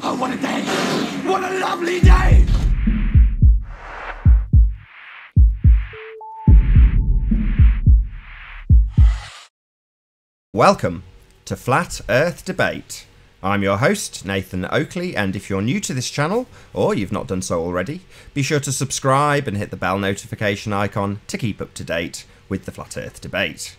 Oh, what a day! What a lovely day! Welcome to Flat Earth Debate. I'm your host, Nathan Oakley, and if you're new to this channel, or you've not done so already, be sure to subscribe and hit the bell notification icon to keep up to date with the Flat Earth Debate.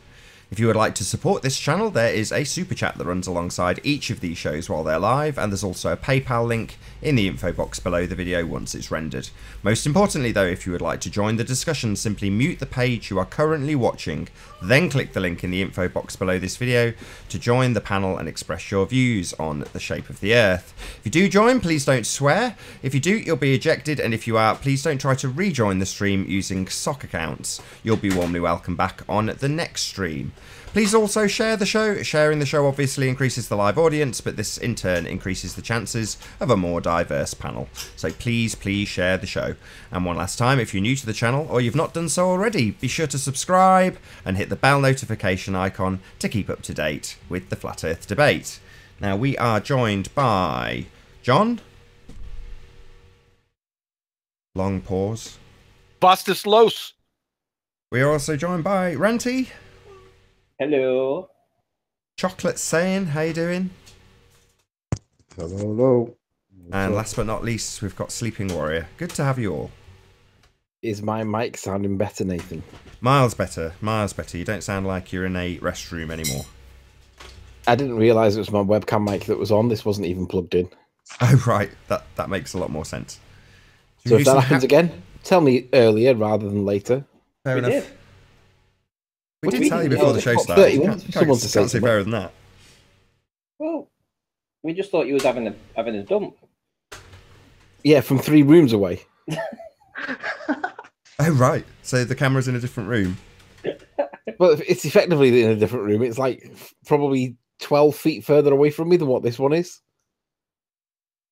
If you would like to support this channel, there is a super chat that runs alongside each of these shows while they're live, and there's also a PayPal link in the info box below the video once it's rendered. Most importantly though, if you would like to join the discussion, simply mute the page you are currently watching, then click the link in the info box below this video to join the panel and express your views on the shape of the Earth. If you do join, please don't swear. If you do, you'll be ejected, and if you are, please don't try to rejoin the stream using sock accounts. You'll be warmly welcome back on the next stream. Please also share the show. Sharing the show obviously increases the live audience, but this in turn increases the chances of a more diverse panel. So please share the show. And one last time, if you're new to the channel or you've not done so already, be sure to subscribe and hit the bell notification icon to keep up to date with the Flat Earth Debate. Now we are joined by John. Long pause. Bustus Los. We are also joined by Ranty. Hello. Chocolate saying, how you doing? Hello, hello. And last but not least, we've got Sleeping Warrior. Good to have you all. Is my mic sounding better, Nathan? Miles better. Miles better. You don't sound like you're in a restroom anymore. I didn't realise it was my webcam mic that was on. This wasn't even plugged in. Oh, right. That makes a lot more sense. So if that happens again, tell me earlier rather than later. Fair enough. did. We did tell you before the show started. You can't say fairer than that. Well, we just thought you was having a dump. Yeah, from 3 rooms away. Oh, right. So the camera's in a different room. Well, it's effectively in a different room. It's like probably 12 feet further away from me than what this one is.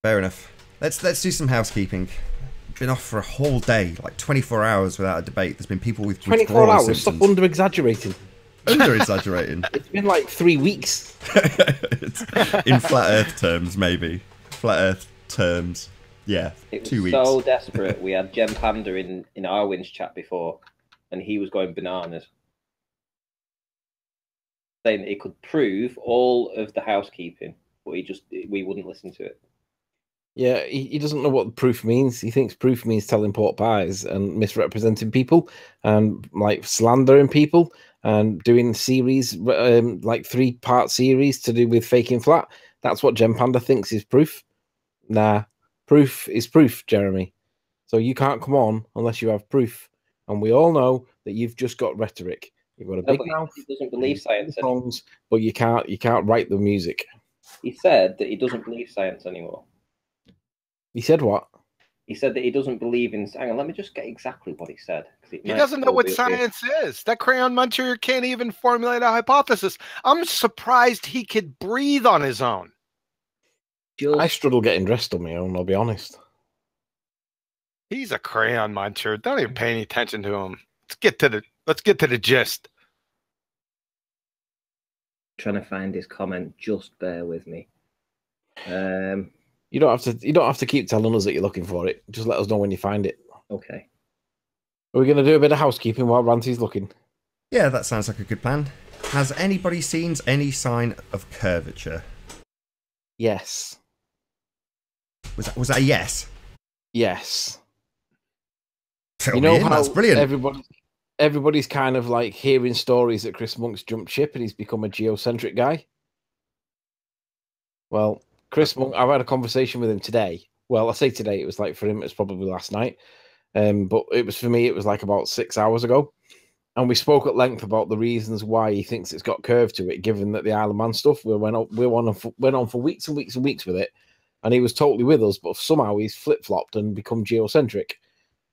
Fair enough. Let's do some housekeeping. Been off for a whole day, like 24 hours without a debate. There's been people with 24 hours. symptoms. Stop under-exaggerating. Under-exaggerating. It's been like 3 weeks. In flat Earth terms, maybe. Flat Earth terms, yeah. It was 2 weeks. so desperate. We had Jem Panda in Arwin's chat before, and he was going bananas, saying that he could prove all of the housekeeping, but we wouldn't listen to it. Yeah, he doesn't know what proof means. He thinks proof means telling pork pies and misrepresenting people and like slandering people and doing series, like 3-part series to do with faking flat. That's what Gem Panda thinks is proof. Nah, proof is proof, Jeremy. So you can't come on unless you have proof. And we all know that you've just got rhetoric. You've got a big mouth. He doesn't believe science anymore. Songs, but you can't write the music. He said that he doesn't believe science anymore. He said what? He said that he doesn't believe in. Hang on, let me just get exactly what he said. He doesn't know what science is. That crayon muncher can't even formulate a hypothesis. I'm surprised he could breathe on his own. I struggle getting dressed on my own, I'll be honest. He's a crayon muncher. Don't even pay any attention to him. Let's get to the gist. Trying to find his comment. Just bear with me. You don't have to keep telling us that you're looking for it. Just let us know when you find it. Okay. Are we going to do a bit of housekeeping while Ranty's looking? Yeah, that sounds like a good plan. Has anybody seen any sign of curvature? Yes. Was that a yes? Yes. Fill You me know in, how that's brilliant. everybody's kind of like hearing stories that Chris Monk's jumped ship and he's become a geocentric guy. Well, Chris Monk, I've had a conversation with him today. Well, I say today, it was like for him, it was probably last night. But it was for me, it was like about 6 hours ago. And we spoke at length about the reasons why he thinks it's got curve to it, given that the Isle of Man stuff, we went on for weeks and weeks and weeks with it. And he was totally with us, but somehow he's flip-flopped and become geocentric.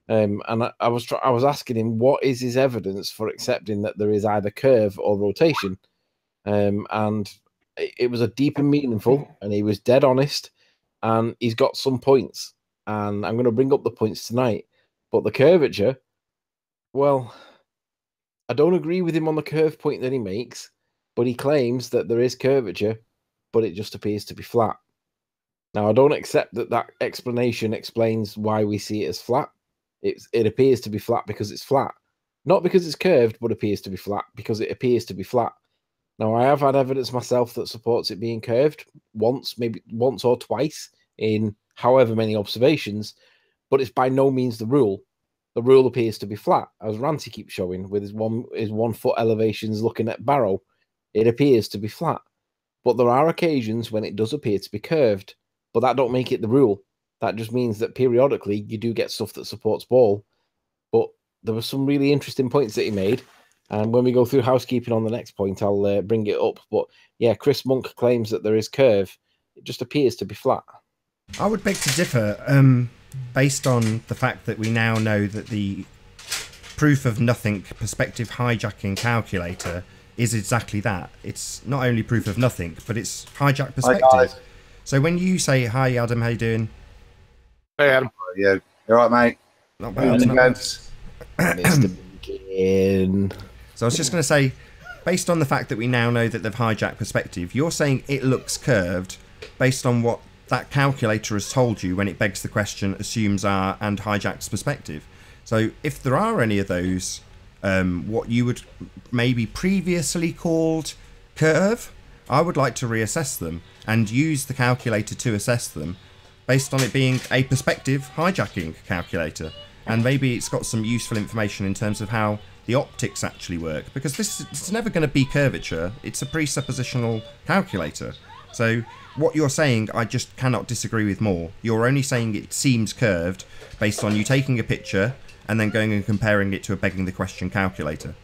And I was asking him, what is his evidence for accepting that there is either curve or rotation? And it was a deep and meaningful, and he was dead honest, and he's got some points, and I'm going to bring up the points tonight. But the curvature, well, I don't agree with him on the curve point that he makes, but he claims that there is curvature, but it just appears to be flat. Now, I don't accept that that explanation explains why we see it as flat. It appears to be flat because it's flat. Not because it's curved, but appears to be flat because it appears to be flat. Now, I have had evidence myself that supports it being curved once, maybe once or twice in however many observations, but it's by no means the rule. The rule appears to be flat, as Ranty keeps showing with his 1 foot elevations looking at Barrow. It appears to be flat, but there are occasions when it does appear to be curved, but that don't make it the rule. That just means that periodically you do get stuff that supports ball. But there were some really interesting points that he made. And when we go through housekeeping on the next point, I'll bring it up. But yeah, Chris Monk claims that there is curve. It just appears to be flat. I would beg to differ, based on the fact that we now know that the proof of nothing perspective hijacking calculator is exactly that. It's not only proof of nothing, but it's hijack perspective. Hi, guys. So when you say, hi Adam, how you doing? Hey, Adam. Yeah, you all right, mate? Not bad. Good, Not lads. Mr. Beacon. So I was just going to say, based on the fact that we now know that they've hijacked perspective, you're saying it looks curved based on what that calculator has told you when it begs the question, assumes R, and hijacks perspective. So if there are any of those, what you would maybe previously called curve, I would like to reassess them and use the calculator to assess them based on it being a perspective hijacking calculator. And maybe it's got some useful information in terms of how the optics actually work, because it's never going to be curvature. It's a presuppositional calculator. So what you're saying, I just cannot disagree with more. You're only saying it seems curved based on you taking a picture and then going and comparing it to a begging the question calculator.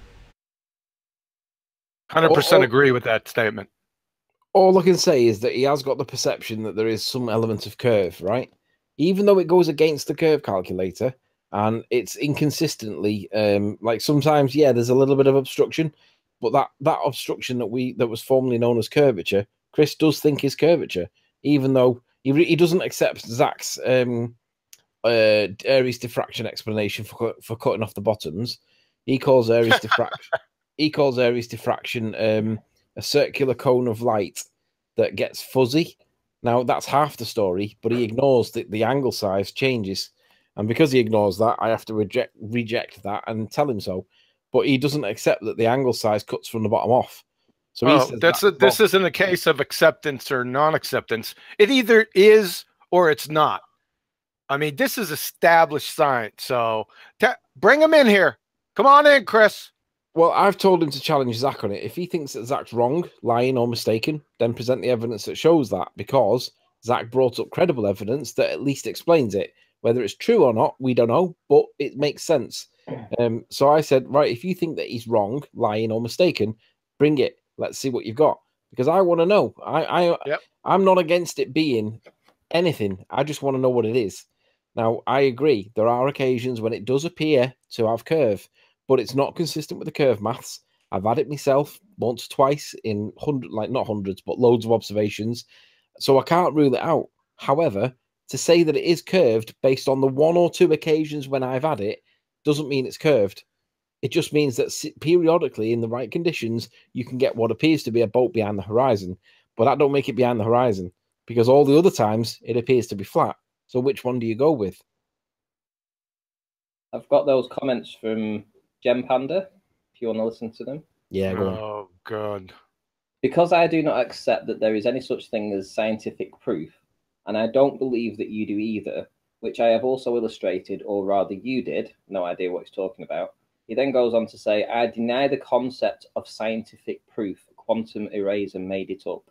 100% agree with that statement. All I can say is that he has got the perception that there is some element of curve, right? Even though it goes against the curve calculator and it's inconsistently, like sometimes, yeah, there's a little bit of obstruction, but that obstruction that was formerly known as curvature, Chris does think is curvature, even though he doesn't accept Zach's Aries diffraction explanation for cutting off the bottoms. He calls Aries diffraction. He calls Aries diffraction a circular cone of light that gets fuzzy. Now that's half the story, but he ignores that the angle size changes, and because he ignores that, I have to reject that and tell him so. But he doesn't accept that the angle size cuts from the bottom off. So this isn't a case of acceptance or non-acceptance. It either is or it's not. I mean, this is established science. So bring him in here. Come on in, Chris. Well, I've told him to challenge Zach on it. If he thinks that Zach's wrong, lying, or mistaken, then present the evidence that shows that, because Zach brought up credible evidence that at least explains it. Whether it's true or not, we don't know, but it makes sense. So I said, right, if you think that he's wrong, lying, or mistaken, bring it. Let's see what you've got, because I want to know. I'm not against it being anything. I just want to know what it is. Now, I agree. There are occasions when it does appear to have curve, but it's not consistent with the curve maths. I've had it myself once, twice in not hundreds, but loads of observations. So I can't rule it out. However, to say that it is curved based on the 1 or 2 occasions when I've had it doesn't mean it's curved. It just means that periodically, in the right conditions, you can get what appears to be a boat behind the horizon. But that don't make it behind the horizon, because all the other times it appears to be flat. So which one do you go with? I've got those comments from Gem Panda, if you want to listen to them. Yeah, go on. Oh, God. Because I do not accept that there is any such thing as scientific proof, and I don't believe that you do either, which I have also illustrated, or rather you did, no idea what he's talking about. He then goes on to say, I deny the concept of scientific proof. Quantum eraser made it up.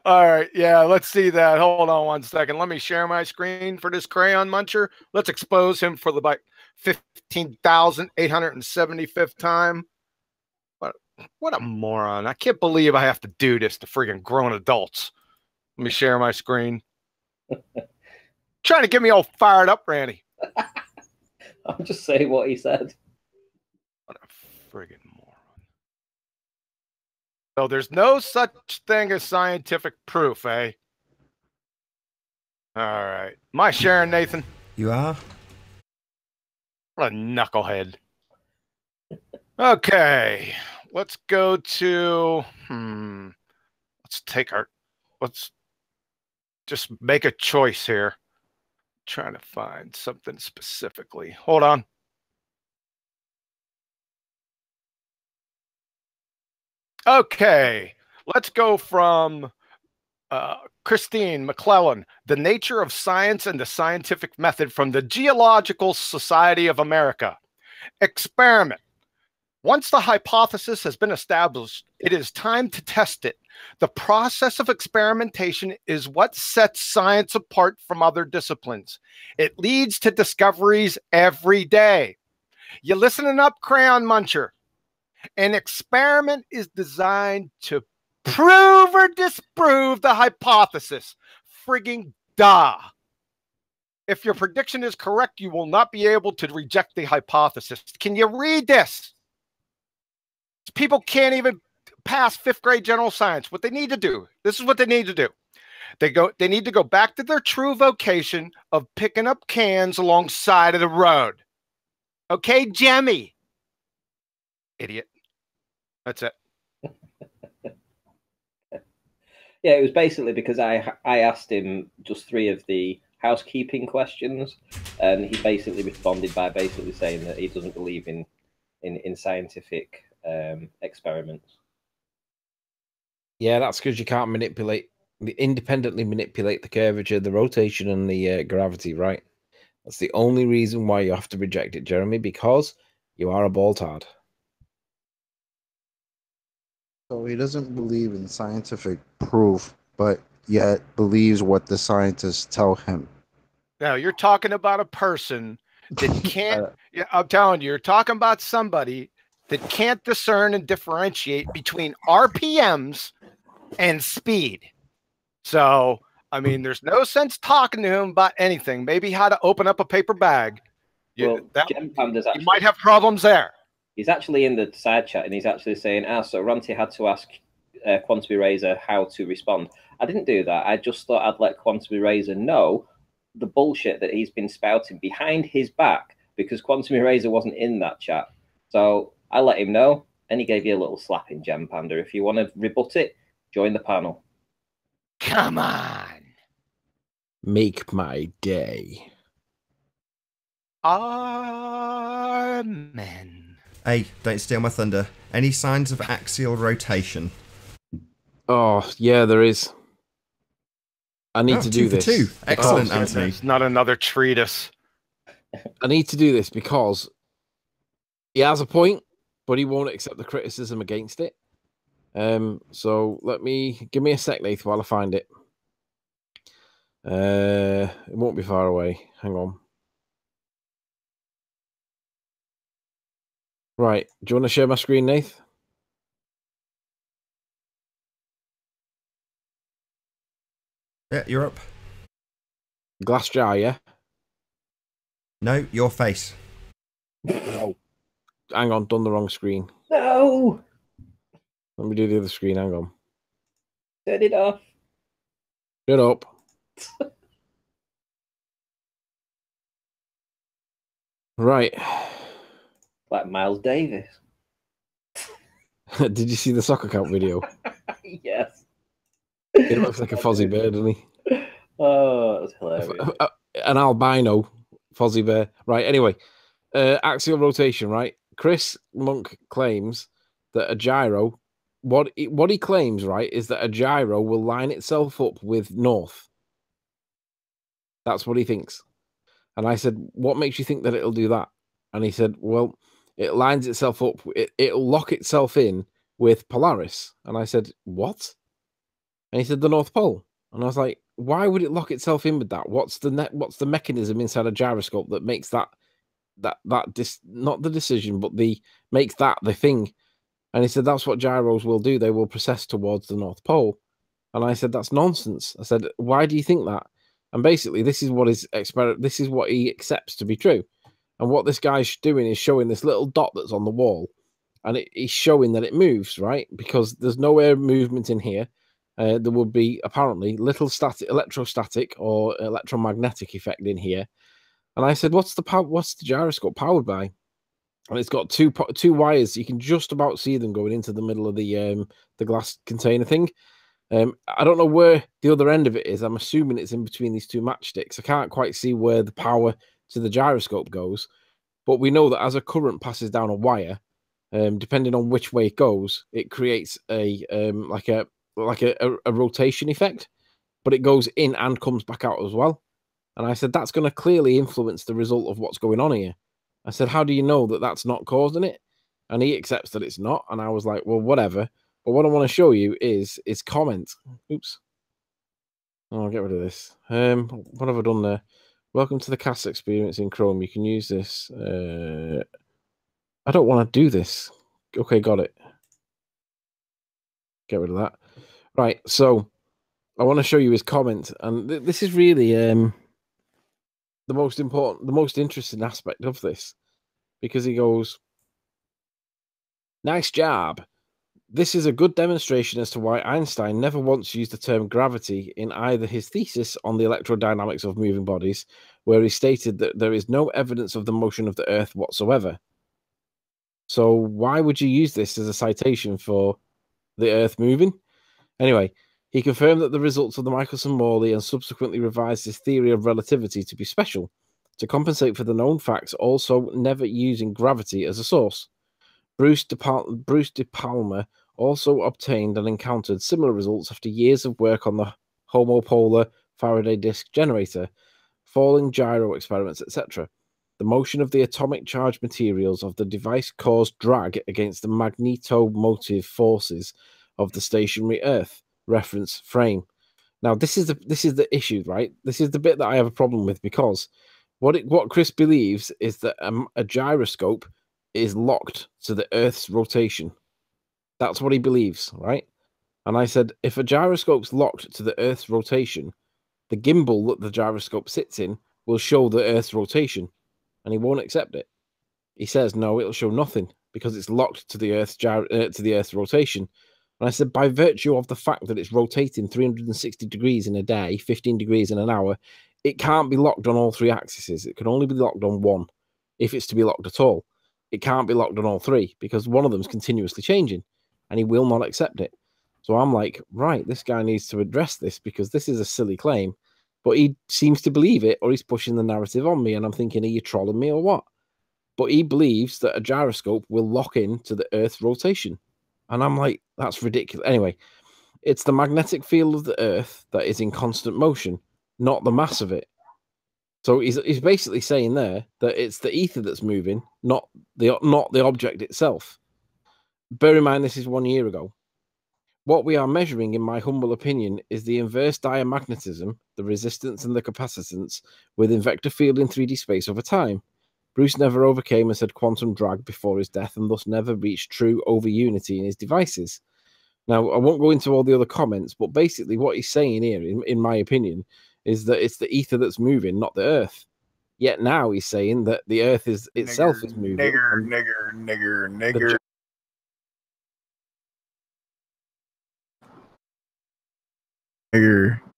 All right. Yeah, let's see that. Hold on 1 second. Let me share my screen for this crayon muncher. Let's expose him for the 15,875th time. What a moron. I can't believe I have to do this to freaking grown adults. Let me share my screen. Trying to get me all fired up, Randy. I'll just say what he said. What a friggin' moron. So there's no such thing as scientific proof, eh? All right. Am I sharing, Nathan? You are? What a knucklehead. Okay. Let's go to let's just make a choice here. Trying to find something specifically. Hold on. Okay, let's go from Christine McClellan, The Nature of Science and the Scientific Method from the Geological Society of America. Experiment. Once the hypothesis has been established, it is time to test it. The process of experimentation is what sets science apart from other disciplines. It leads to discoveries every day. You listening up, Crayon Muncher? An experiment is designed to prove or disprove the hypothesis. Frigging duh. If your prediction is correct, you will not be able to reject the hypothesis. Can you read this? People can't even pass 5th grade general science. What they need to do, this is what they need to do. They need to go back to their true vocation of picking up cans alongside of the road. Okay, Jemmy? Idiot. That's it. Yeah, it was basically because I asked him just 3 of the housekeeping questions, and he basically responded by basically saying that he doesn't believe in scientific experiments. Yeah, that's because you can't independently manipulate the curvature, the rotation, and the gravity, right? That's the only reason why you have to reject it, Jeremy, because you are a ball-tard. So he doesn't believe in scientific proof, but yet believes what the scientists tell him. Now, you're talking about a person that can't, I'm telling you, you're talking about somebody that can't discern and differentiate between RPMs and speed. So, I mean, there's no sense talking to him about anything. Maybe how to open up a paper bag. Well, you might have problems there. He's actually in the side chat, and he's actually saying, so Ranty had to ask Quantum Eraser how to respond. I didn't do that. I just thought I'd let Quantum Eraser know the bullshit that he's been spouting behind his back, because Quantum Eraser wasn't in that chat. So I let him know, and he gave you a little slap in Gem Panda. If you want to rebut it, join the panel. Come on. Make my day. Amen. Hey, don't steal my thunder. Any signs of axial rotation? Oh, yeah, there is. I need to do this. 2 for 2. Excellent, Anthony. It's not another treatise. I need to do this because he has a point, but he won't accept the criticism against it. So give me a sec, Nathan, while I find it. It won't be far away. Hang on. Right. Do you want to share my screen, Nath? Yeah, you're up. Glass jar, yeah? No, your face. Oh. Hang on, done the wrong screen. No! Let me do the other screen. Hang on. Turn it off. Shut up. Right. Like Miles Davis. Did you see the soccer camp video? Yes. He looks like a Fozzie Bear, doesn't he? Oh, that was hilarious. An albino Fozzie Bear. Right, anyway. Axial rotation, right? Chris Monk claims that a gyro, what he claims, right, is that a gyro will line itself up with north. That's what he thinks. And I said, what makes you think that it'll do that? And he said, well, it lines itself up. It'll lock itself in with Polaris. And I said, what? And he said, the North Pole. And I was like, why would it lock itself in with that? What's the mechanism inside a gyroscope that makes not the decision, but makes that the thing? And he said, that's what gyros will do. They will process towards the North Pole. And I said, that's nonsense. I said, why do you think that? And basically, this is what he accepts to be true. And what this guy's doing is showing this little dot that's on the wall, and he's showing that it moves, right? Because there's no air movement in here. There would be apparently little electrostatic or electromagnetic effect in here. And I said, what's the gyroscope powered by? And it's got two wires. You can just about see them going into the middle of the glass container thing. I don't know where the other end of it is. I'm assuming it's in between these two matchsticks. I can't quite see where the power to the gyroscope goes, but we know that as a current passes down a wire, depending on which way it goes, it creates a rotation effect, but it goes in and comes back out as well. And I said, that's going to clearly influence the result of what's going on here. I said, how do you know that that's not causing it? And he accepts that it's not. And I was like, well, whatever. But what I want to show you is comment. Oops. Oh, I'll get rid of this. What have I done there? Welcome to the cast experience in Chrome. You can use this. I don't want to do this. Okay, got it. Get rid of that. Right, so I want to show you his comment. And this is really the most important, the most interesting aspect of this. Because he goes, nice job. This is a good demonstration as to why Einstein never once used the term gravity in either his thesis on the electrodynamics of moving bodies, where he stated that there is no evidence of the motion of the Earth whatsoever. So why would you use this as a citation for the Earth moving? Anyway, he confirmed that the results of the Michelson-Morley and subsequently revised his theory of relativity to be special, to compensate for the known facts, also never using gravity as a source. Bruce de Palma also obtained and encountered similar results after years of work on the homopolar Faraday disk generator, falling gyro experiments, etc. The motion of the atomic charge materials of the device caused drag against the magnetomotive forces of the stationary Earth reference frame. Now, this is the issue, right? This is the bit that I have a problem with, because what Chris believes is that a gyroscope is locked to the Earth's rotation. That's what he believes, right? And I said, if a gyroscope's locked to the Earth's rotation, the gimbal that the gyroscope sits in will show the Earth's rotation, and he won't accept it. He says, no, it'll show nothing because it's locked to the Earth's rotation. And I said, by virtue of the fact that it's rotating 360 degrees in a day, 15 degrees in an hour, it can't be locked on all three axes. It can only be locked on one, if it's to be locked at all. It can't be locked on all three because one of them is continuously changing, and he will not accept it. So I'm like, right, this guy needs to address this because this is a silly claim, but he seems to believe it, or he's pushing the narrative on me. And I'm thinking, are you trolling me or what? But he believes that a gyroscope will lock in to the Earth's rotation. And I'm like, that's ridiculous. Anyway, it's the magnetic field of the Earth that is in constant motion, not the mass of it. So he's basically saying there that it's the ether that's moving, not the object itself. Bear in mind, this is 1 year ago. What we are measuring, in my humble opinion, is the inverse diamagnetism, the resistance and the capacitance within vector field in 3D space over time. Bruce never overcame and said quantum drag before his death, and thus never reached true over unity in his devices. Now, I won't go into all the other comments, but basically what he's saying here, in my opinion, is that it's the ether that's moving, not the Earth. Yet now he's saying that the Earth is itself is moving. Nigger.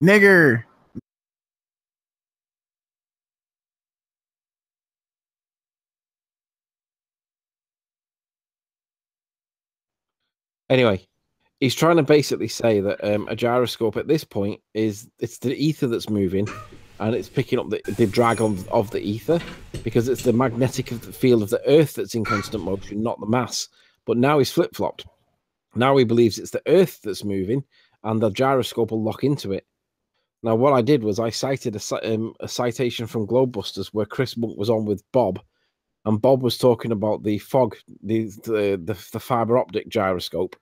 Nigger. Anyway, he's trying to basically say that a gyroscope at this point it's the ether that's moving, and it's picking up the drag of the ether, because it's the magnetic field of the Earth that's in constant motion, not the mass. But now he's flip-flopped. Now he believes it's the Earth that's moving, and the gyroscope will lock into it. Now, what I did was I cited a citation from Globebusters where Chris Monk was on with Bob, and Bob was talking about the fiber optic gyroscope.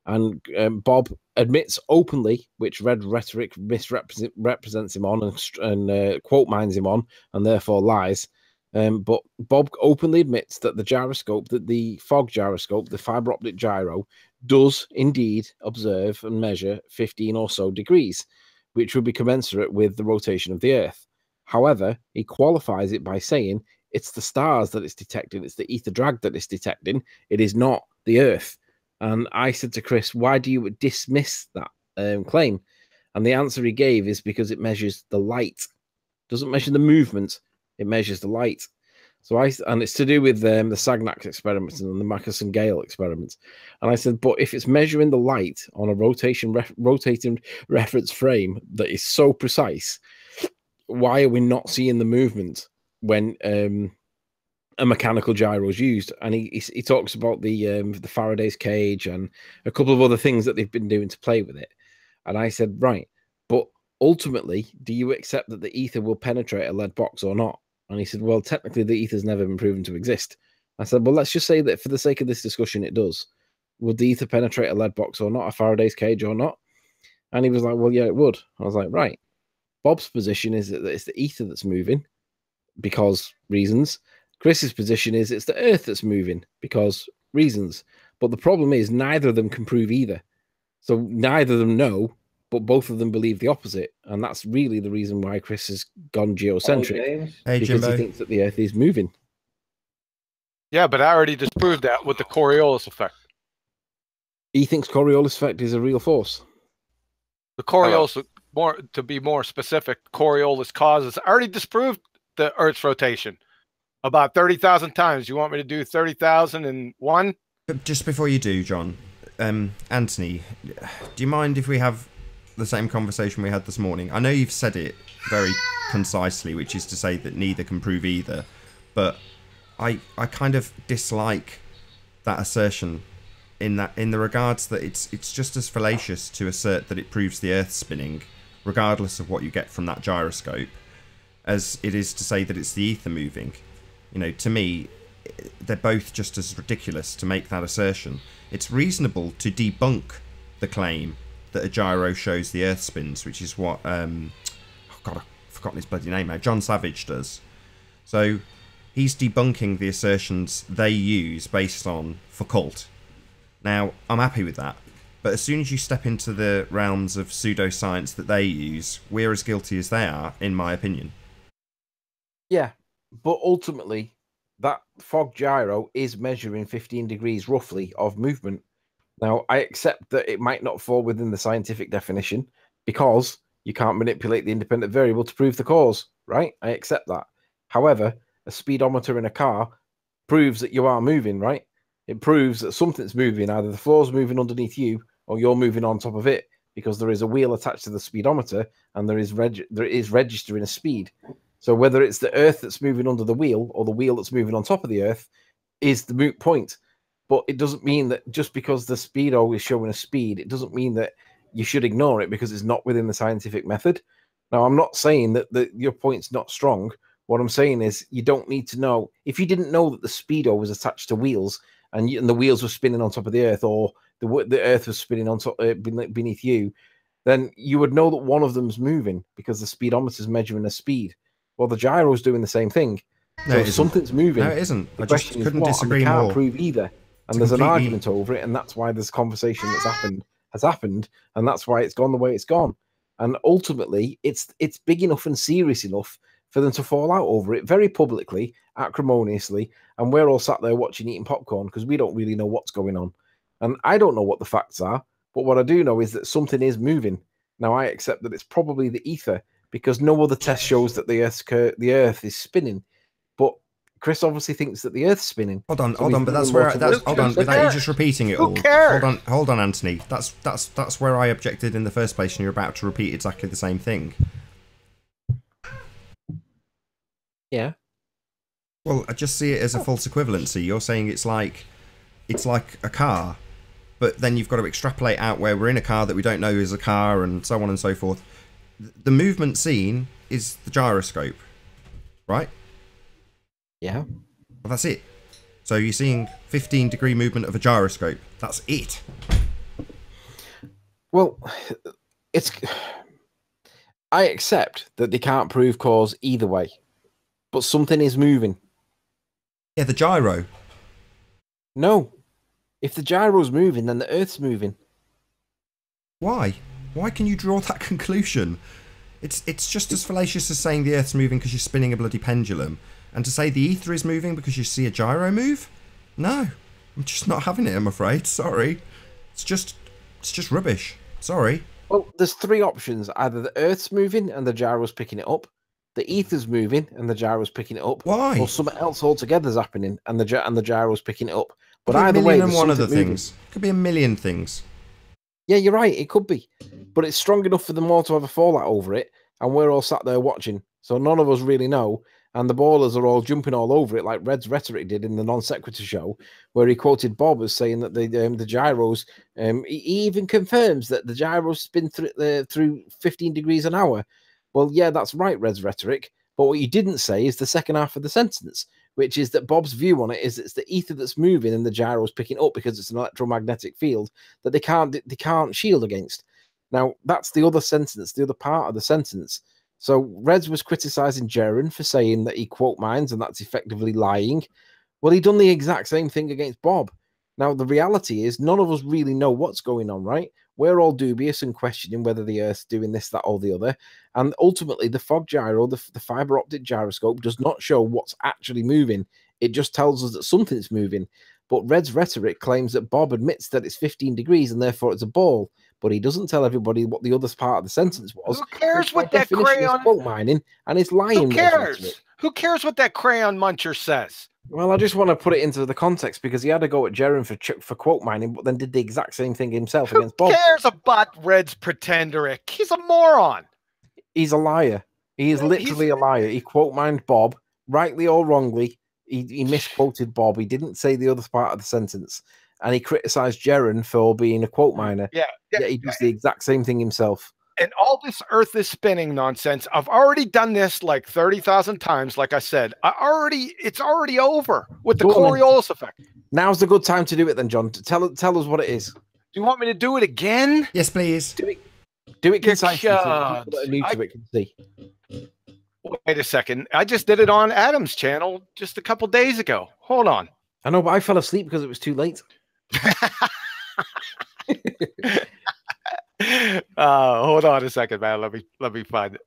And Bob admits openly, which Red Rhetoric misrepresents him on and quote mines him on, and therefore lies. But Bob openly admits that the gyroscope, that the fog gyroscope, the fiber optic gyro, does indeed observe and measure 15 or so degrees, which would be commensurate with the rotation of the Earth. However, he qualifies it by saying it's the stars that it's detecting, it's the ether drag that it's detecting, it is not the Earth. And I said to Chris, why do you dismiss that claim? And the answer he gave is because it measures the light. It doesn't measure the movement, it measures the light. And it's to do with the Sagnax experiments and the Mackerson-Gale experiments. And I said, but if it's measuring the light on a rotating reference frame that is so precise, why are we not seeing the movement when a mechanical gyro is used? And he talks about the Faraday's cage and a couple of other things that they've been doing to play with it. And I said, right, but ultimately, do you accept that the ether will penetrate a lead box or not? And he said, well, technically the ether's never been proven to exist. I said, well, let's just say that for the sake of this discussion, it does. Would the ether penetrate a lead box or not, a Faraday's cage or not? And he was like, well, yeah, it would. I was like, right. Bob's position is that it's the ether that's moving because reasons. Chris's position is it's the earth that's moving because reasons. But the problem is neither of them can prove either. So neither of them know, but both of them believe the opposite. And that's really the reason why Chris has gone geocentric. Hey, because Jimbo. he thinks that the earth is moving. Yeah, but I already disproved that with the Coriolis effect. He thinks Coriolis effect is a real force. The Coriolis, to be more specific, Coriolis causes. I already disproved the Earth's rotation about 30,000 times. You want me to do 30,001? But just before you do, John, Anthony, do you mind if we have the same conversation we had this morning? I know you've said it very concisely, which is to say that neither can prove either, but I kind of dislike that assertion in the regards that it's just as fallacious to assert that it proves the Earth spinning, regardless of what you get from that gyroscope, as it is to say that it's the ether moving. You know, to me, they're both just as ridiculous to make that assertion. It's reasonable to debunk the claim that a gyro shows the Earth spins, which is what oh God, I've forgotten his bloody name now. John Savage does. So he's debunking the assertions they use based on Foucault. Now, I'm happy with that. But as soon as you step into the realms of pseudoscience that they use, we're as guilty as they are, in my opinion. Yeah, but ultimately, that fog gyro is measuring 15 degrees roughly of movement. Now, I accept that it might not fall within the scientific definition because you can't manipulate the independent variable to prove the cause, right? I accept that. However, a speedometer in a car proves that you are moving, right? It proves that something's moving. Either the floor's moving underneath you or you're moving on top of it because there is a wheel attached to the speedometer and there is registering a speed. So whether it's the earth that's moving under the wheel or the wheel that's moving on top of the earth is the moot point. But it doesn't mean that just because the speedo is showing a speed, it doesn't mean that you should ignore it because it's not within the scientific method. Now, I'm not saying that your point's not strong. What I'm saying is you don't need to know. If you didn't know that the speedo was attached to wheels and the wheels were spinning on top of the earth or the earth was spinning on top beneath you, then you would know that one of them's moving because the speedometer is measuring a speed. Well, the gyro's doing the same thing. No, so if something's moving. No, it isn't. The I just question couldn't is what, disagree and they can't more. prove either. And there's an argument over it, and that's why this conversation has happened, and that's why it's gone the way it's gone. And ultimately, it's big enough and serious enough for them to fall out over it very publicly, acrimoniously, and we're all sat there watching, eating popcorn because we don't really know what's going on. And I don't know what the facts are, but what I do know is that something is moving. Now, I accept that it's probably the ether because no other test shows that the Earth is spinning. But Chris obviously thinks that the Earth's spinning. Hold on, So but that's where hold on, without you just repeating it Who all. cares? Hold on, Anthony. That's where I objected in the first place, and you're about to repeat exactly the same thing. Yeah. Well, I just see it as a false equivalency. You're saying it's like a car, but then you've got to extrapolate out where we're in a car that we don't know is a car, and so on and so forth. The movement seen is the gyroscope, right? Yeah. Well, that's it. So you're seeing 15-degree movement of a gyroscope. That's it. Well, I accept that they can't prove cause either way, but something is moving. Yeah, the gyro. No. If the gyro's moving, then the Earth's moving. Why? Why can you draw that conclusion? It's just as fallacious as saying the Earth's moving because you're spinning a bloody pendulum. And to say the ether is moving because you see a gyro move? No. I'm just not having it, I'm afraid. Sorry. It's just rubbish. Sorry. Well, there's three options. Either the Earth's moving and the gyro's picking it up. The ether's moving and the gyro's picking it up. Why? Or something else altogether is happening and the gyro's picking it up. But Could be a either way, million and there's one other something moving. things. Could be a million things. Yeah, you're right. It could be, but it's strong enough for them all to have a fallout over it, and we're all sat there watching. So none of us really know, and the ballers are all jumping all over it, like Red's Rhetoric did in the non sequitur show, where he quoted Bob as saying that the gyros. He even confirms that the gyros spin through 15 degrees an hour. Well, yeah, that's right, Red's Rhetoric. But what you didn't say is the second half of the sentence, which is that Bob's view on it is it's the ether that's moving and the gyro's picking up because it's an electromagnetic field that they can't shield against. Now, that's the other sentence, the other part of the sentence. So Reds was criticizing Jaren for saying that he quote mines and that's effectively lying. Well, he done the exact same thing against Bob. Now, the reality is none of us really know what's going on, right? We're all dubious and questioning whether the Earth's doing this, that, or the other. And ultimately, the fog gyro, the fiber optic gyroscope, does not show what's actually moving. It just tells us that something's moving. But Red's Rhetoric claims that Bob admits that it's 15 degrees and therefore it's a ball. But he doesn't tell everybody what the other part of the sentence was. Who cares what that definition is crayon? quote mining, and it's lying. Who cares? Who cares what that crayon muncher says? Well, I just want to put it into the context because he had to go at Jaren for quote mining, but then did the exact same thing himself against Bob. Who cares about Red's Pretenderic? He's a moron. He's a liar. He is literally a liar. He quote mined Bob, rightly or wrongly. He misquoted Bob. He didn't say the other part of the sentence. And he criticized Jaren for being a quote miner. Yeah. He does the exact same thing himself. And all this Earth is spinning nonsense. I've already done this like 30,000 times. Like I said, it's already over with the Coriolis effect. Now's the good time to do it then, John. Tell us what it is. Do you want me to do it again? Yes, please. Do it concisely so people that are new to it can see. Wait a second. I just did it on Adam's channel just a couple days ago. Hold on. I know, but I fell asleep because it was too late. Hold on a second, man. Let me find it.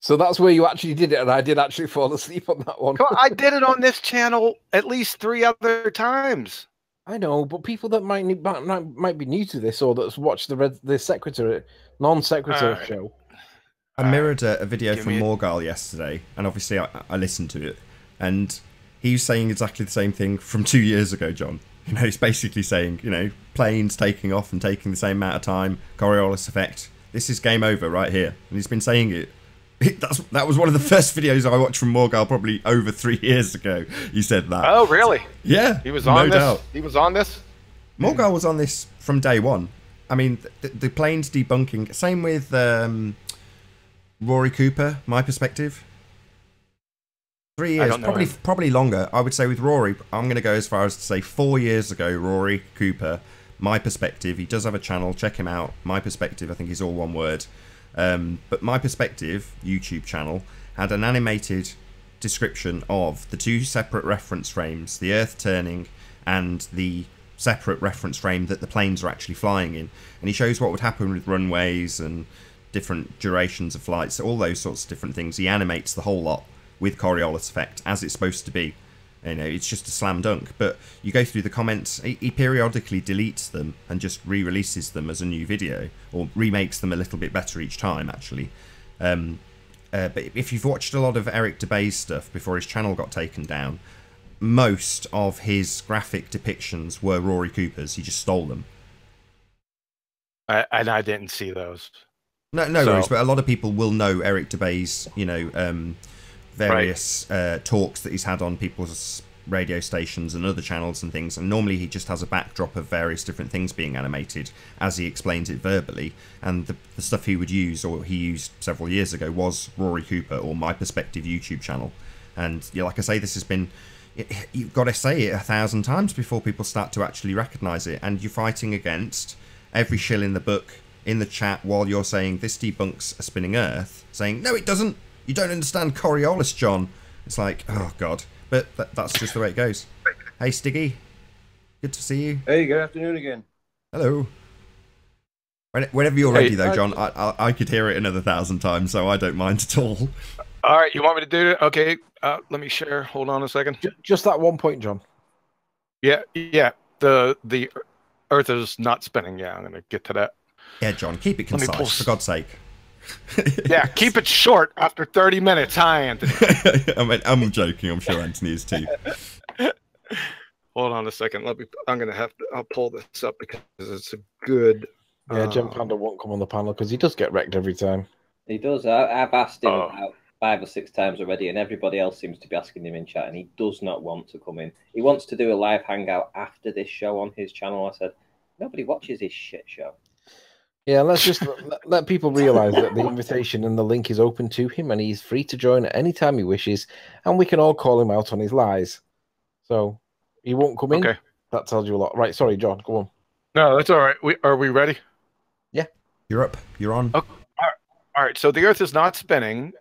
So that's where you actually did it, and I did actually fall asleep on that one. I did it on this channel at least 3 other times. I know, but people that might be new to this or that's watched the non sequitur show. I mirrored a video from Morgal yesterday, and obviously I listened to it, and he was saying exactly the same thing from 2 years ago, John. You know, he's basically saying, you know, planes taking off and taking the same amount of time, Coriolis effect. This is game over right here. And he's been saying it. That was one of the first videos I watched from Morgal probably over 3 years ago. He said that. Oh, really? Yeah. He was on no this? Doubt. He was on this? Morgal was on this from day one. I mean, the planes debunking. Same with Rory Cooper, my perspective. 3 years, probably longer. I would say with Rory, I'm going to go as far as to say 4 years ago, Rory Cooper, My Perspective. He does have a channel, check him out. My Perspective, I think is all one word. But My Perspective, YouTube channel, had an animated description of the 2 separate reference frames, the Earth turning and the separate reference frame that the planes are actually flying in. And he shows what would happen with runways and different durations of flights, all those sorts of different things. He animates the whole lot with Coriolis effect, as it's supposed to be. You know, it's just a slam dunk. But you go through the comments, he periodically deletes them and just re-releases them as a new video, or remakes them a little bit better each time, actually. But if you've watched a lot of Eric DeBay's stuff before his channel got taken down, most of his graphic depictions were Rory Cooper's. He just stole them. And I didn't see those. No worries, but a lot of people will know Eric DeBay's, you know, various talks that he's had on people's radio stations and other channels and things, and normally he just has a backdrop of various different things being animated as he explains it verbally, and the stuff he would use, or he used several years ago, was Rory Cooper or My Perspective YouTube channel. And yeah, like I say, this has been, you've got to say it 1,000 times before people start to actually recognise it, and you're fighting against every shill in the book in the chat while you're saying this debunks a spinning Earth, saying no it doesn't, you don't understand Coriolis, John. It's like, oh god, but that's just the way it goes. Hey Stiggy, good to see you. Hey, good afternoon again. Hello. Whenever you're ready though, John, I could hear it another 1,000 times, so I don't mind at all. All right, you want me to do it? Okay, let me share. Hold on a second. Just that one point, John. Yeah. The Earth is not spinning. Yeah, I'm gonna get to that. Yeah, John, keep it concise, for God's sake. Yeah, keep it short after 30 minutes. Hi, Anthony. I mean, I'm joking. I'm sure Anthony is too. Hold on a second. I'm gonna have to. I'll pull this up because it's a good. Yeah, Jim Panda won't come on the panel because he does get wrecked every time. He does. I've asked him about 5 or 6 times already, and everybody else seems to be asking him in chat, and he does not want to come in. He wants to do a live hangout after this show on his channel. I said, nobody watches his shit show. Yeah, let's just let people realize that the invitation and the link is open to him, and he's free to join at any time he wishes, and we can all call him out on his lies. So he won't come in. Okay. That tells you a lot. Right, sorry, John, go on. No, that's all right. Are we ready? Yeah. You're up. You're on. Okay. All right. So the Earth is not spinning,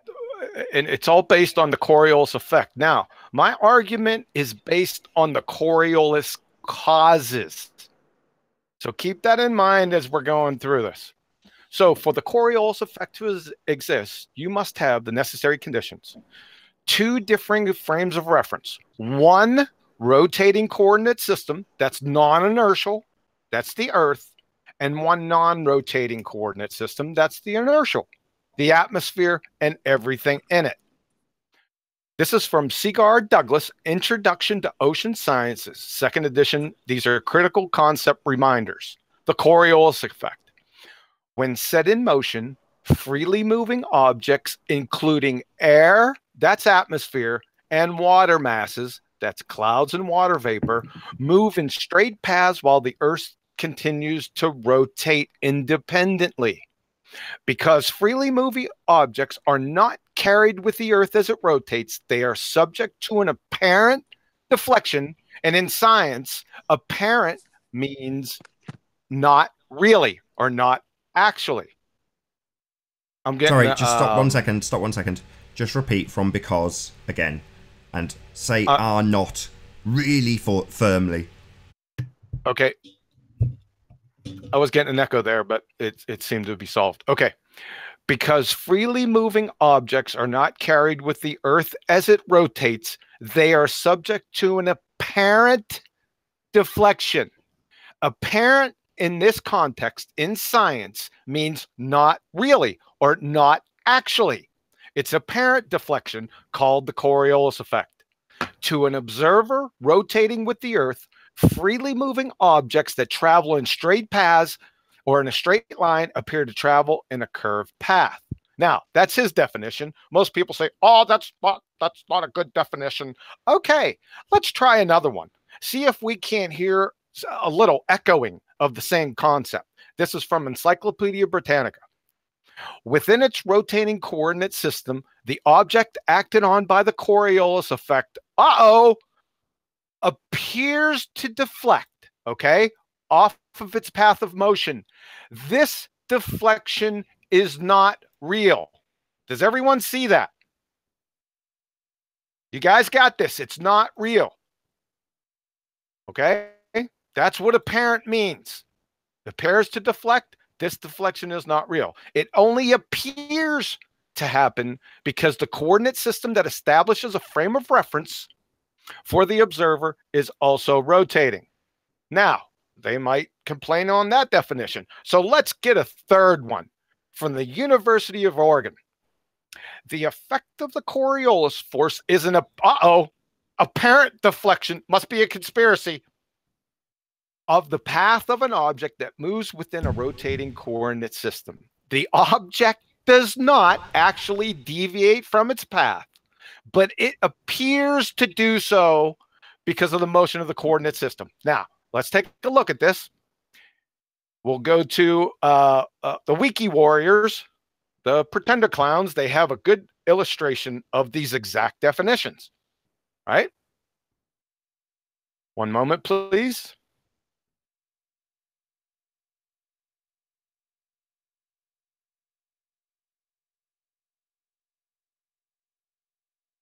and it's all based on the Coriolis effect. Now, my argument is based on the Coriolis causes. So keep that in mind as we're going through this. So for the Coriolis effect to exist, you must have the necessary conditions. 2 differing frames of reference. 1 rotating coordinate system that's non-inertial, that's the Earth, and 1 non-rotating coordinate system, that's the inertial, the atmosphere, and everything in it. This is from Seagar Douglas, Introduction to Ocean Sciences, 2nd edition. These are critical concept reminders. The Coriolis effect. When set in motion, freely moving objects, including air, that's atmosphere, and water masses, that's clouds and water vapor, move in straight paths while the Earth continues to rotate independently. Because freely moving objects are not carried with the Earth as it rotates, they are subject to an apparent deflection. And in science, apparent means not really or not actually. I'm getting. Sorry, just stop 1 second. Stop 1 second. Just repeat from because again, and say are not really firmly. Okay. I was getting an echo there, but it seemed to be solved. Okay. Because freely moving objects are not carried with the Earth as it rotates, they are subject to an apparent deflection. Apparent in this context, in science, means not really or not actually. It's apparent deflection called the Coriolis effect. To an observer rotating with the Earth, freely moving objects that travel in straight paths or in a straight line appear to travel in a curved path. Now, that's his definition. Most people say, oh, that's not a good definition. Okay, let's try another one. See if we can't hear a little echoing of the same concept. This is from Encyclopedia Britannica. Within its rotating coordinate system, the object acted on by the Coriolis effect, appears to deflect, okay, off of its path of motion. This deflection is not real. Does everyone see that? You guys got this. It's not real. Okay? That's what apparent means. It appears to deflect. This deflection is not real. It only appears to happen because the coordinate system that establishes a frame of reference for the observer is also rotating. Now, they might complain on that definition. So let's get a third one from the University of Oregon. The effect of the Coriolis force is an apparent deflection, must be a conspiracy, of the path of an object that moves within a rotating coordinate system. The object does not actually deviate from its path, but it appears to do so because of the motion of the coordinate system. Now, let's take a look at this. We'll go to the Wiki Warriors, the Pretender Clowns. They have a good illustration of these exact definitions, right? One moment, please.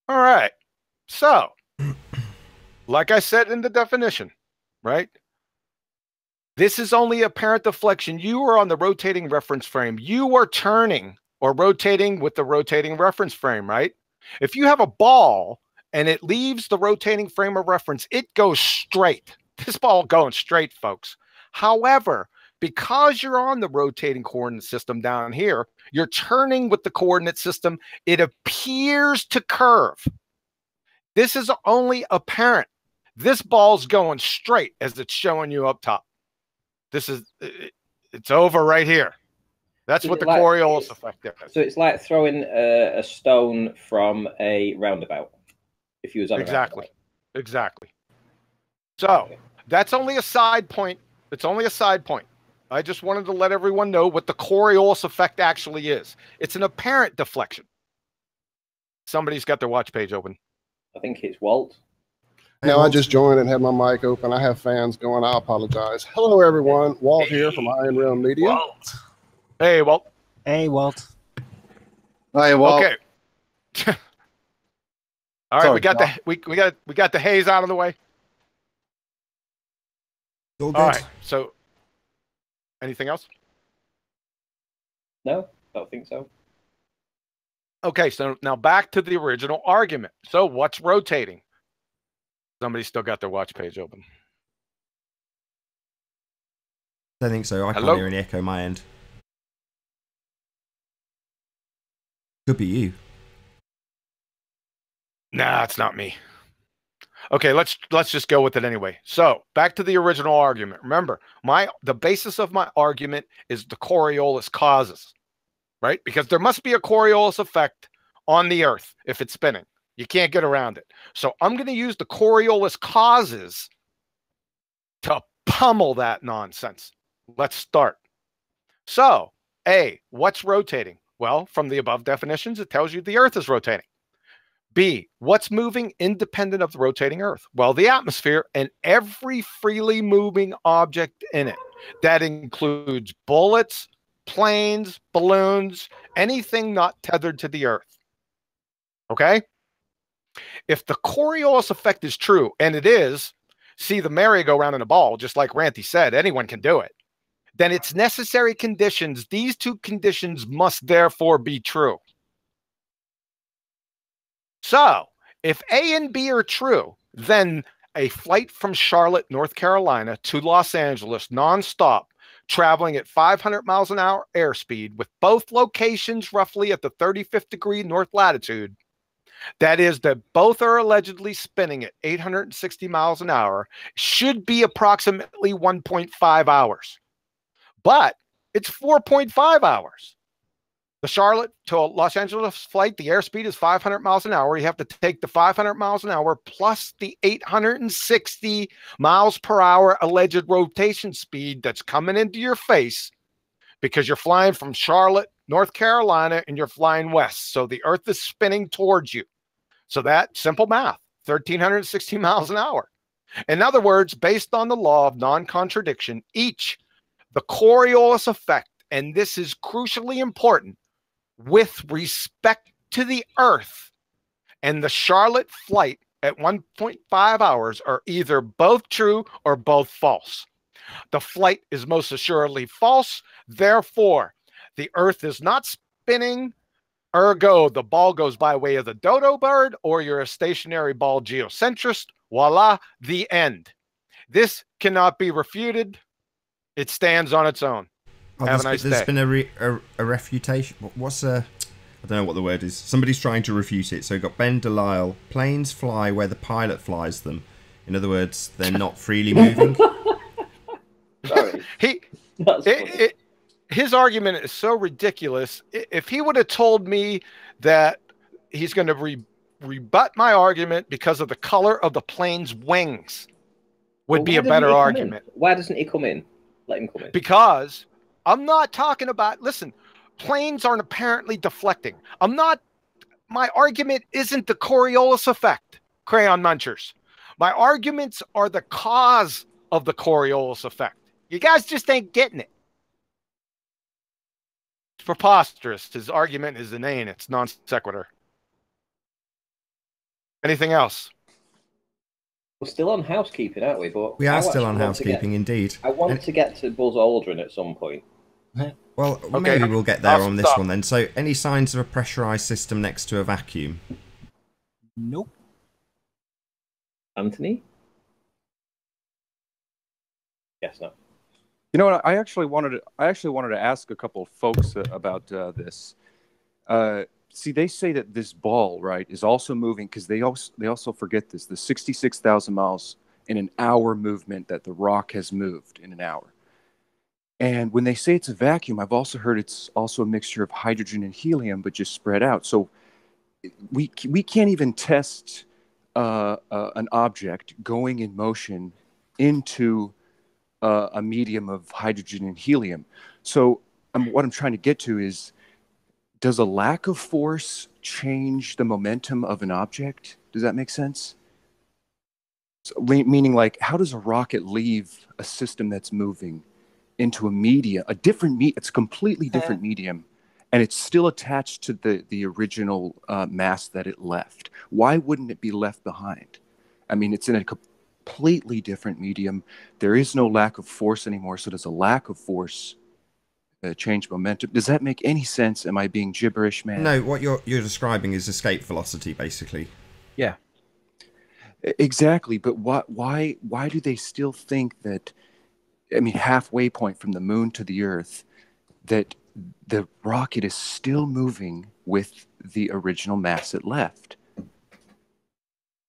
All right. So, like I said in the definition, right? This is only apparent deflection. You are on the rotating reference frame. You are turning or rotating with the rotating reference frame, right? If you have a ball and it leaves the rotating frame of reference, it goes straight. This ball going straight, folks. However, because you're on the rotating coordinate system down here, you're turning with the coordinate system. It appears to curve. This is only apparent. This ball's going straight as it's showing you up top. It's over right here. That's what the Coriolis effect is. So it's like throwing a stone from a roundabout. If you was on a roundabout. Exactly. So that's only a side point. It's only a side point. I just wanted to let everyone know what the Coriolis effect actually is. It's an apparent deflection. Somebody's got their watch page open. I think it's Walt. No, I just joined and had my mic open. I have fans going. I apologize. Hello, everyone. Walt here from Iron Realm Media. Walt. Hey, Walt. Hey, Walt. Hey, Walt. Okay. All right, Sorry, we got the haze out of the way. All good. All right. So, anything else? No, don't think so. Okay, so now back to the original argument. So, what's rotating? Somebody still got their watch page open. I don't think so. I can't Hello? hear any echo on my end. Could be you. Nah, it's not me. Okay, let's just go with it anyway. So back to the original argument. Remember, the basis of my argument is the Coriolis causes, right? Because there must be a Coriolis effect on the Earth if it's spinning. You can't get around it. So I'm going to use the Coriolis causes to pummel that nonsense. Let's start. So, A, what's rotating? Well, from the above definitions, it tells you the Earth is rotating. B, what's moving independent of the rotating Earth? Well, the atmosphere and every freely moving object in it. That includes bullets, planes, balloons, anything not tethered to the Earth. Okay? If the Coriolis effect is true, and it is, see the merry-go-round in a ball, just like Ranty said, anyone can do it, then its necessary conditions, these two conditions must therefore be true. So, if A and B are true, then a flight from Charlotte, North Carolina to Los Angeles nonstop, traveling at 500 miles an hour airspeed with both locations roughly at the 35th degree north latitude, that is, that both are allegedly spinning at 860 miles an hour, should be approximately 1.5 hours. But it's 4.5 hours. The Charlotte to Los Angeles flight, the airspeed is 500 miles an hour. You have to take the 500 miles an hour plus the 860 miles per hour alleged rotation speed that's coming into your face because you're flying from Charlotte, North Carolina, and you're flying west. So the Earth is spinning towards you. So that simple math, 1,360 miles an hour. In other words, based on the law of non-contradiction, the Coriolis effect, and this is crucially important, with respect to the Earth and the Charlotte flight at 1.5 hours are either both true or both false. The flight is most assuredly false. Therefore, the Earth is not spinning. Ergo, the ball goes by way of the dodo bird, or you're a stationary ball geocentrist. Voila, the end. This cannot be refuted. It stands on its own. Oh, Have a nice day. There's been a refutation. What's a... I don't know what the word is. Somebody's trying to refute it. So we've got Ben Delisle. Planes fly where the pilot flies them. In other words, they're not freely moving. Sorry. His argument is so ridiculous. If he would have told me that he's going to rebut my argument because of the color of the plane's wings, would be a better argument. Why doesn't he come in? Let him come in. Because I'm not talking about, listen, planes aren't apparently deflecting. My argument isn't the Coriolis effect, crayon munchers. My arguments are the cause of the Coriolis effect. You guys just ain't getting it. It's preposterous. His argument is inane. It's non sequitur. Anything else? We're still on housekeeping, aren't we? But We are still on housekeeping, indeed. I want to get to Buzz Aldrin at some point. Well, Okay, maybe we'll get there I'll on this stop. one then. So, any signs of a pressurized system next to a vacuum? Nope. Anthony? Yes, no. You know what? I actually wanted to ask a couple of folks about this. See, they say that this ball, right, is also moving because they also forget this. The 66,000 miles in an hour movement that the rock has moved in an hour. And when they say it's a vacuum, I've also heard it's also a mixture of hydrogen and helium, but just spread out. So we can't even test an object going in motion into a medium of hydrogen and helium. So what I'm trying to get to is, does a lack of force change the momentum of an object? Does that make sense? So, meaning, like, how does a rocket leave a system that's moving into a media, it's a completely different medium, and it's still attached to the original mass that it left? Why wouldn't it be left behind? I mean, it's in a completely different medium. There is no lack of force anymore. So does a lack of force change momentum? Does that make any sense? Am I being gibberish, man? No, what you're describing is escape velocity, basically. Yeah, exactly. But why do they still think that? I mean, halfway point from the moon to the Earth, that the rocket is still moving with the original mass it left.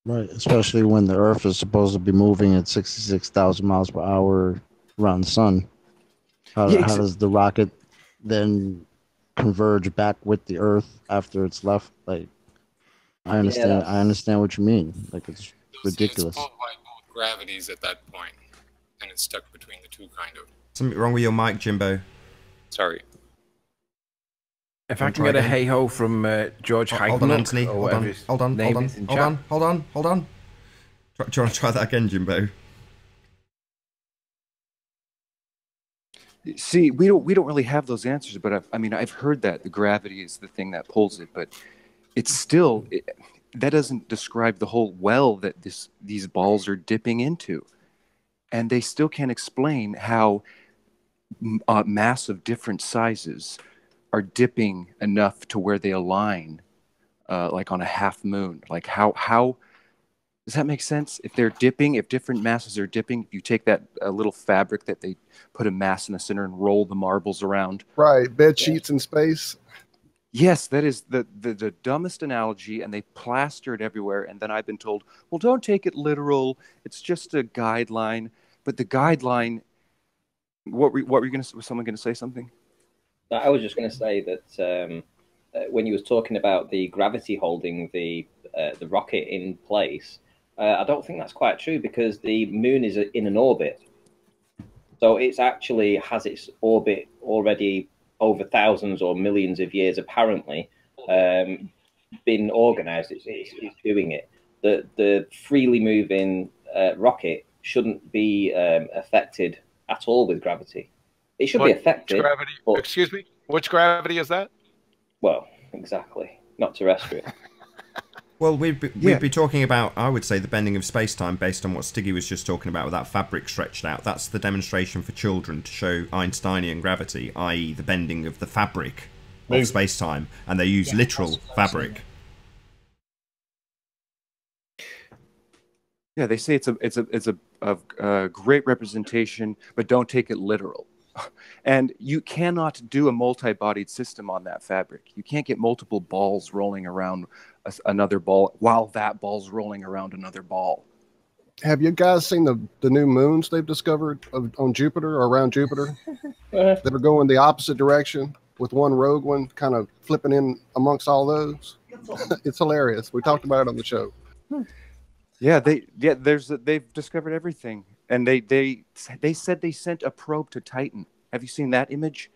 Right, especially when the Earth is supposed to be moving at 66,000 miles per hour around the sun. How does the rocket then converge back with the Earth after it's left? Like, I understand what you mean. Like, it's ridiculous. It's pulled by both gravities at that point, and it's stuck between the two, kind of. Something wrong with your mic, Jimbo? Sorry. If I can get a hey-ho from George Hyde. Hold on, Anthony. Hold on. Hold on. Do you want to try that again, Jimbo? See, we don't really have those answers, but I've heard that the gravity is the thing that pulls it, but it's still that doesn't describe the whole well that these balls are dipping into, and they still can't explain how mass of different sizes are dipping enough to where they align, like on a half moon. Like how does that make sense? If they're dipping, if different masses are dipping, if you take that little fabric that they put a mass in the center and roll the marbles around. Right, bed sheets in space. Yes, that is the dumbest analogy, and they plaster it everywhere. And then I've been told, well, don't take it literal. It's just a guideline. But the guideline, what were you going to? Was someone going to say something? I was just going to say that when you was talking about the gravity holding the rocket in place, I don't think that's quite true, because the moon is in an orbit, so it's actually has its orbit already over thousands or millions of years, apparently, been organized. It's doing it. The freely moving rocket shouldn't be affected at all with gravity. It should be affected. Gravity? But, excuse me? Which gravity is that? Well, exactly. Not terrestrial. Well, we'd be talking about, I would say, the bending of space-time based on what Stiggy was just talking about with that fabric stretched out. That's the demonstration for children to show Einsteinian gravity, i.e. the bending of the fabric of space-time, and they use literal fabric. Yeah, they say it's a great representation, but don't take it literal. And you cannot do a multi-bodied system on that fabric. You can't get multiple balls rolling around another ball while that ball's rolling around another ball. Have you guys seen the new moons they've discovered on Jupiter or around Jupiter that are going the opposite direction, with one rogue one kind of flipping in amongst all those? It's hilarious. We talked about it on the show. Yeah, they've discovered everything, and they said they sent a probe to Titan. Have you seen that image?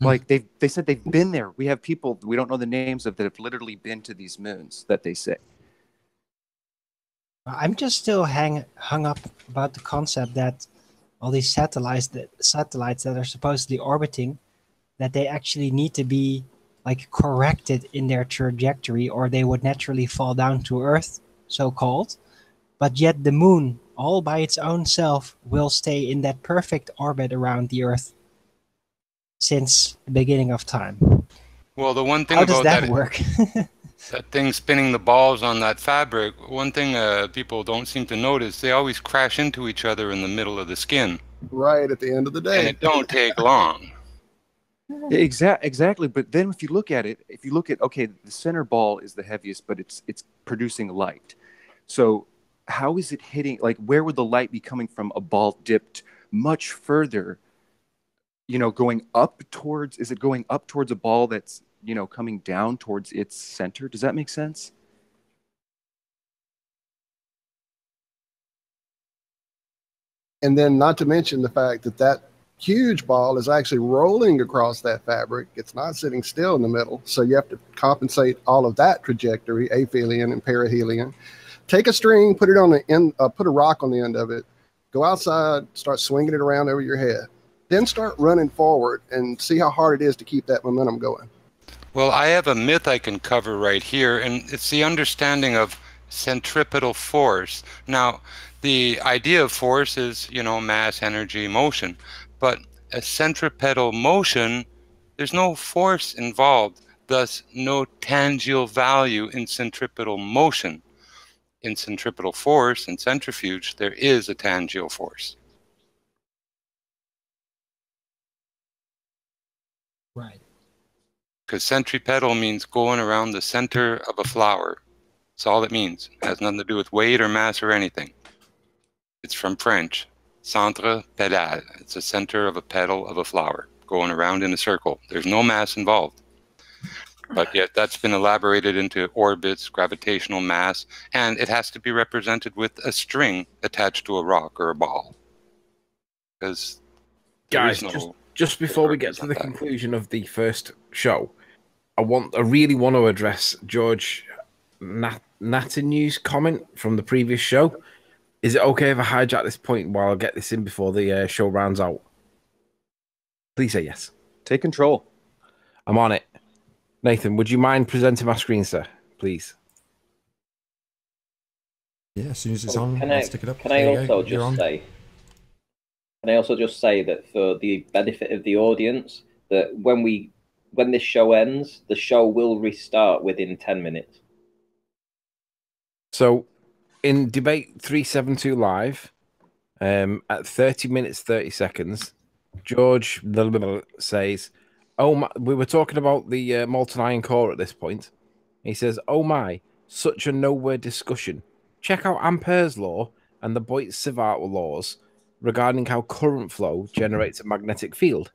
Like they said they've been there. We have people we don't know the names of that have literally been to these moons that they say. I'm just still hung up about the concept that all these satellites that are supposedly orbiting, that they actually need to be like corrected in their trajectory, or they would naturally fall down to Earth, so-called. But yet the moon, all by its own self, will stay in that perfect orbit around the Earth since the beginning of time. Well, the one thing How does about that work? that thing spinning the balls on that fabric, one thing people don't seem to notice, they always crash into each other in the middle of the skin. right at the end of the and day. it don't take long. Exactly. But then if you look at it, okay, the center ball is the heaviest, but it's producing light. So how is it hitting? Like, where would the light be coming from? A ball dipped much further, going up towards? Is it going up towards a ball that's coming down towards its center? Does that make sense? And then not to mention the fact that that huge ball is actually rolling across that fabric. It's not sitting still in the middle. So you have to compensate all of that trajectory, aphelion and perihelion. Take a string, put it on the end, put a rock on the end of it, go outside, start swinging it around over your head. Then start running forward and see how hard it is to keep that momentum going. Well, I have a myth I can cover right here, and it's the understanding of centripetal force. Now, the idea of force is, mass, energy, motion. But a centripetal motion, there's no force involved, thus no tangible value in centripetal motion. In centripetal force and centrifuge, there is a tangible force. Right. Because centripetal means going around the center of a flower. That's all it means. It has nothing to do with weight or mass or anything. It's from French. Centre pédale. It's the center of a petal of a flower going around in a circle. There's no mass involved. But yet that's been elaborated into orbits, gravitational mass, and it has to be represented with a string attached to a rock or a ball. Because guys, just before we get to the conclusion of the first show, I really want to address George Nathan's comment from the previous show. Is it okay if I hijack this point while I get this in before the show rounds out? Please say yes. Take control. I'm on it. Nathan, would you mind presenting my screen, sir? Please. Yeah, as soon as it's on, I'll stick it up. Can I also just say that for the benefit of the audience, that when this show ends, the show will restart within 10 minutes. So, in debate 372 live, at 30 minutes 30 seconds, George says, "Oh my!" We were talking about the molten iron core at this point. He says, "Oh my, such a nowhere discussion. Check out Ampere's law and the Boyd-Sievert laws regarding how current flow generates a magnetic field."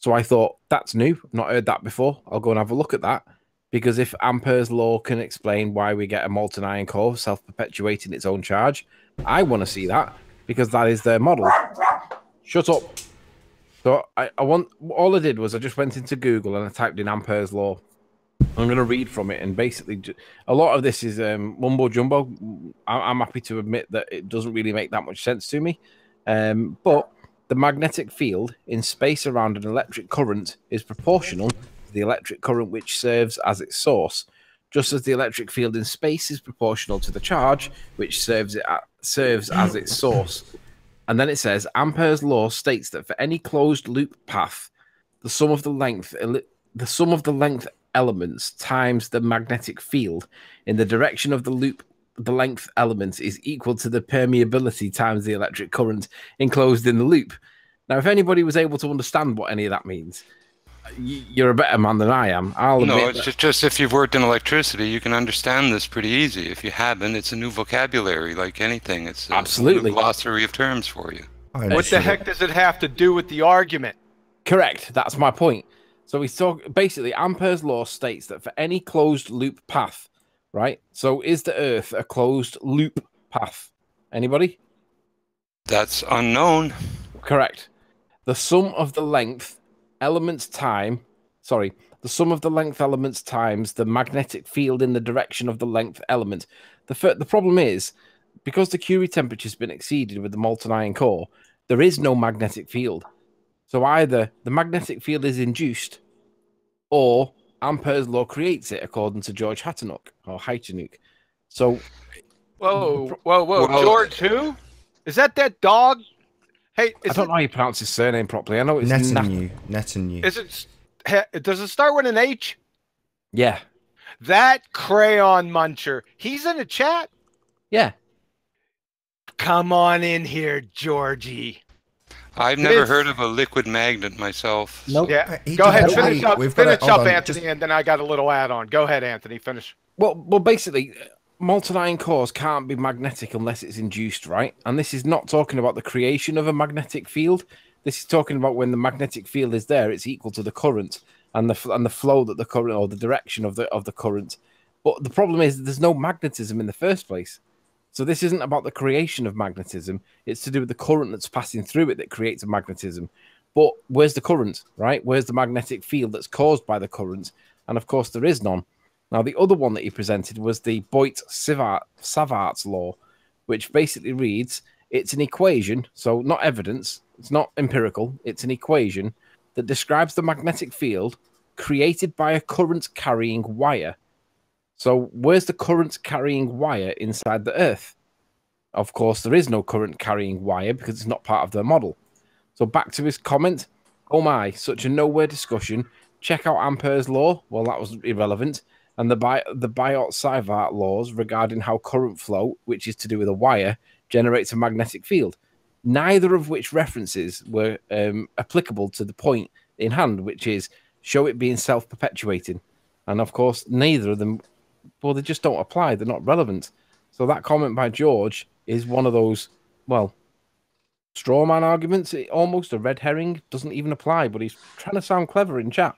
So I thought, that's new. I've not heard that before. I'll go and have a look at that. Because if Ampere's law can explain why we get a molten iron core self-perpetuating its own charge, I want to see that because that is their model. Shut up. So all I did was I just went into Google and I typed in Ampere's law. I'm going to read from it, and basically a lot of this is mumbo jumbo. I'm happy to admit that it doesn't really make that much sense to me. But the magnetic field in space around an electric current is proportional to the electric current which serves as its source, just as the electric field in space is proportional to the charge which serves as its source. And then it says, Ampere's law states that for any closed loop path, the sum of the length elements times the magnetic field in the direction of the loop, the length element is equal to the permeability times the electric current enclosed in the loop. Now, if anybody was able to understand what any of that means, you're a better man than I am. No, it's just if you've worked in electricity, you can understand this pretty easy. If you haven't, it's a new vocabulary, like anything. It's absolutely a new glossary of terms for you. What the heck does it have to do with the argument? Correct. That's my point. So we talk basically. Ampere's law states that for any closed loop path, right? So is the Earth a closed loop path? Anybody? That's unknown. Correct. The sum of the length elements times the magnetic field in the direction of the length element. The problem is, because the Curie temperature has been exceeded with the molten iron core, there is no magnetic field. So either the magnetic field is induced, or Ampere's law creates it, according to George Heitanuk. So, whoa, George who? Is that dog? Hey, I don't know how you pronounce his surname properly. I know it's Netanyahu. Is it? Does it start with an H? Yeah. That crayon muncher. He's in the chat. Yeah. Come on in here, Georgie. I've never heard of a liquid magnet myself. Nope. Yeah. He Go ahead, definitely- finish up, we've got to- hold on, Anthony, just- and then I got a little add-on. Go ahead, Anthony. Finish. Well, basically, molten iron cores can't be magnetic unless it's induced, right? And this is not talking about the creation of a magnetic field. This is talking about when the magnetic field is there, it's equal to the current and the flow that the current, or the direction of the current. But the problem is there's no magnetism in the first place. So this isn't about the creation of magnetism. It's to do with the current that's passing through it that creates a magnetism. But where's the current, right? Where's the magnetic field that's caused by the current? And of course, there is none. Now, the other one that he presented was the Boit-Savart's law, which basically reads, it's an equation, so not evidence, it's not empirical, it's an equation that describes the magnetic field created by a current-carrying wire. So where's the current-carrying wire inside the Earth? Of course, there is no current-carrying wire because it's not part of the model. So back to his comment, oh my, such a nowhere discussion. Check out Ampere's law. Well, that was irrelevant. And the Biot-Savart laws regarding how current flow, which is to do with a wire, generates a magnetic field. Neither of which references were applicable to the point in hand, which is show it being self-perpetuating. And of course, neither of them, well, they just don't apply. They're not relevant. So that comment by George is one of those, well, straw man arguments. Almost a red herring, doesn't even apply, but he's trying to sound clever in chat.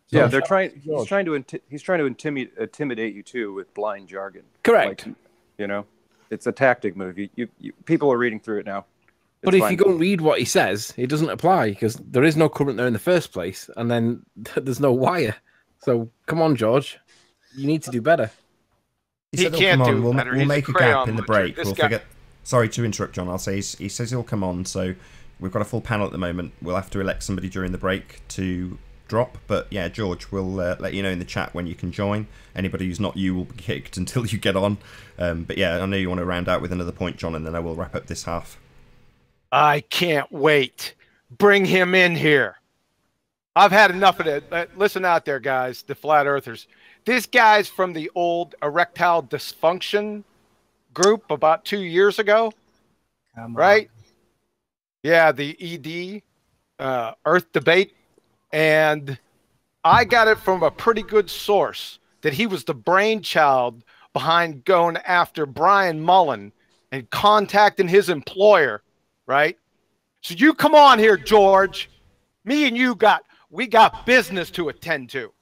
So yeah, they're trying. He's trying to intimidate you too with blind jargon. Correct. Like, you know, it's a tactic move. You people are reading through it now. But if you go and read what he says, it doesn't apply because there is no current there in the first place, and then there's no wire. So come on, George, you need to do better. He can't do better. We'll He's make a a gap crayon in the muncher. break. This We'll guy- forget. Sorry to interrupt, John. I'll say he says he'll come on, so we've got a full panel at the moment. We'll have to elect somebody during the break to drop. But yeah, George, we'll let you know in the chat when you can join. Anybody who's not you will be kicked until you get on. But yeah, I know you want to round out with another point, John, and then I will wrap up this half. I can't wait. Bring him in here. I've had enough of it. Listen out there, guys, the flat earthers. This guy's from the old erectile dysfunction group about 2 years ago. Right? Yeah, the ED, Earth Debate. And I got it from a pretty good source that he was the brainchild behind going after Brian Mullen and contacting his employer. Right? So you come on here, George. Me and you we got business to attend to.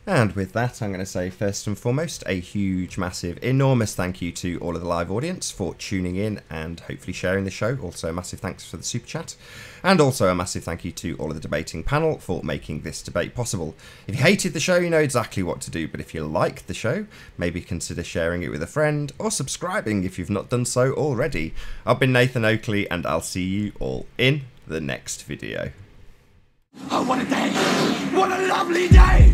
And with that, I'm going to say first and foremost, a huge, massive, enormous thank you to all of the live audience for tuning in and hopefully sharing the show. Also, a massive thanks for the super chat. And also a massive thank you to all of the debating panel for making this debate possible. If you hated the show, you know exactly what to do. But if you liked the show, maybe consider sharing it with a friend or subscribing if you've not done so already. I've been Nathan Oakley, and I'll see you all in the next video. Oh, what a day! What a lovely day!